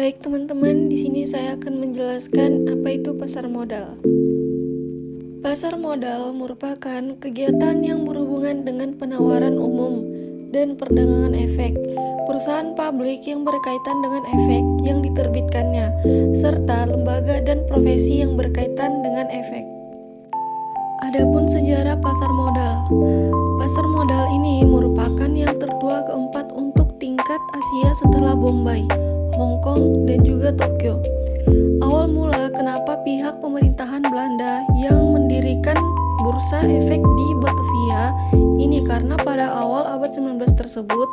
Baik teman-teman, di sini saya akan menjelaskan apa itu pasar modal. Pasar modal merupakan kegiatan yang berhubungan dengan penawaran umum dan perdagangan efek, perusahaan publik yang berkaitan dengan efek yang diterbitkannya, serta lembaga dan profesi yang berkaitan dengan efek. Adapun sejarah pasar modal. Pasar modal ini merupakan yang tertua keempat untuk tingkat Asia setelah Bombay, Hong Kong, dan juga Tokyo. Awal mula kenapa pihak pemerintahan Belanda yang mendirikan bursa efek di Batavia ini karena pada awal abad 19 tersebut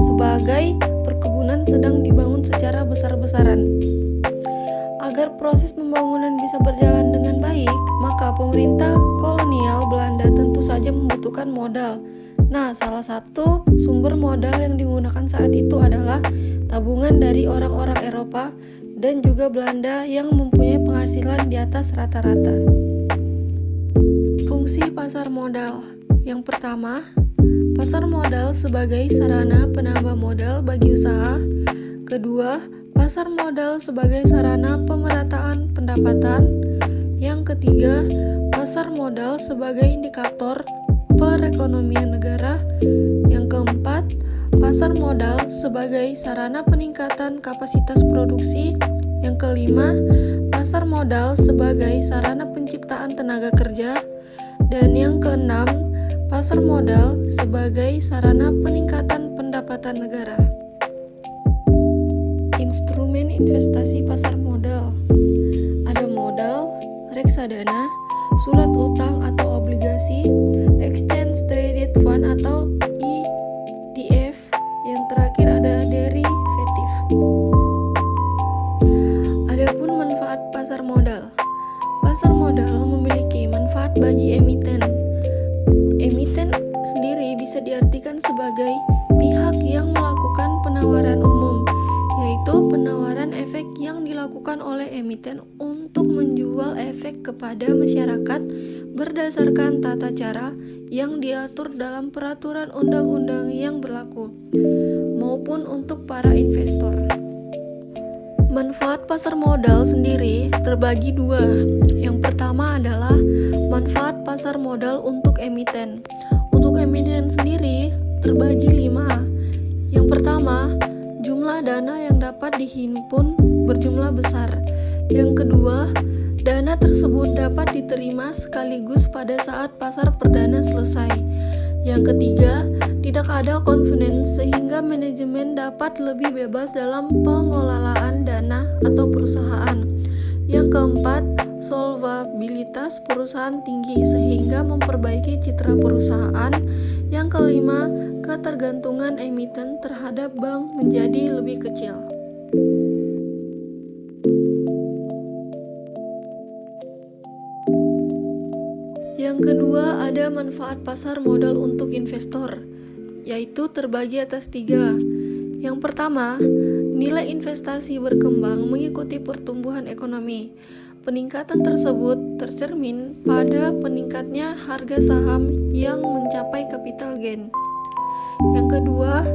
sebagai perkebunan sedang dibangun secara besar-besaran. Agar proses pembangunan bisa berjalan dengan baik, maka pemerintah kolonial Belanda tentu saja membutuhkan modal. Nah, salah satu sumber modal yang digunakan saat itu adalah tabungan dari orang-orang Eropa dan juga Belanda yang mempunyai penghasilan di atas rata-rata. Fungsi pasar modal. Yang pertama, pasar modal sebagai sarana penambah modal bagi usaha. Kedua, pasar modal sebagai sarana pemerataan pendapatan. Yang ketiga, pasar modal sebagai indikator perekonomian negara. Yang keempat, pasar modal sebagai sarana peningkatan kapasitas produksi. Yang kelima, pasar modal sebagai sarana penciptaan tenaga kerja. Dan yang keenam, pasar modal sebagai sarana peningkatan pendapatan negara. Instrumen investasi pasar modal. Ada modal, reksadana, surat utang atau obligasi, exchange traded fund atau ETF, yang terakhir ada derivatif. Adapun manfaat pasar modal. Pasar modal memiliki manfaat bagi emiten. Emiten sendiri bisa diartikan sebagai pihak yang melakukan penawaran umum, yaitu penawaran efek yang dilakukan oleh emiten untuk menjual efek kepada masyarakat berdasarkan tata cara yang diatur dalam peraturan undang-undang yang berlaku, maupun untuk para investor. Manfaat pasar modal sendiri terbagi dua. Yang pertama adalah manfaat pasar modal untuk emiten. Untuk emiten sendiri terbagi 5. Yang pertama, jumlah dana yang dapat dihimpun berjumlah besar. Yang kedua, dana tersebut dapat diterima sekaligus pada saat pasar perdana selesai. Yang ketiga, tidak ada confidence sehingga manajemen dapat lebih bebas dalam pengelolaan dana atau perusahaan. Yang keempat, solvabilitas perusahaan tinggi sehingga memperbaiki citra perusahaan. Yang kelima, ketergantungan emiten terhadap bank menjadi lebih kecil. Yang kedua, ada manfaat pasar modal untuk investor, yaitu terbagi atas 3. Yang pertama, nilai investasi berkembang mengikuti pertumbuhan ekonomi. Peningkatan tersebut tercermin pada peningkatnya harga saham yang mencapai capital gain. Yang kedua,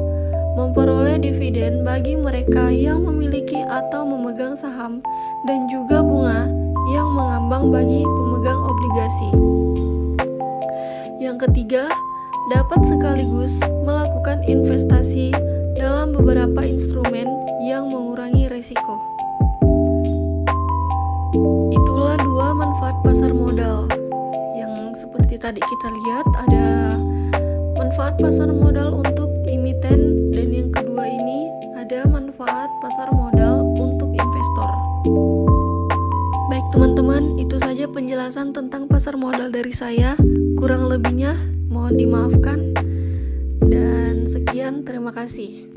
memperoleh dividen bagi mereka yang memiliki atau memegang saham dan juga bunga yang mengambang bagi pemegang obligasi. Yang ketiga, dapat sekaligus melakukan investasi dalam beberapa instrumen yang mengurangi risiko. Itulah 2 manfaat pasar modal. Yang seperti tadi kita lihat ada manfaat pasar modal untuk emiten, dan yang kedua ini ada manfaat pasar modal untuk investor. Baik teman-teman, itu saja penjelasan tentang pasar modal dari saya. Kurang lebihnya mohon dimaafkan. Dan sekian, terima kasih.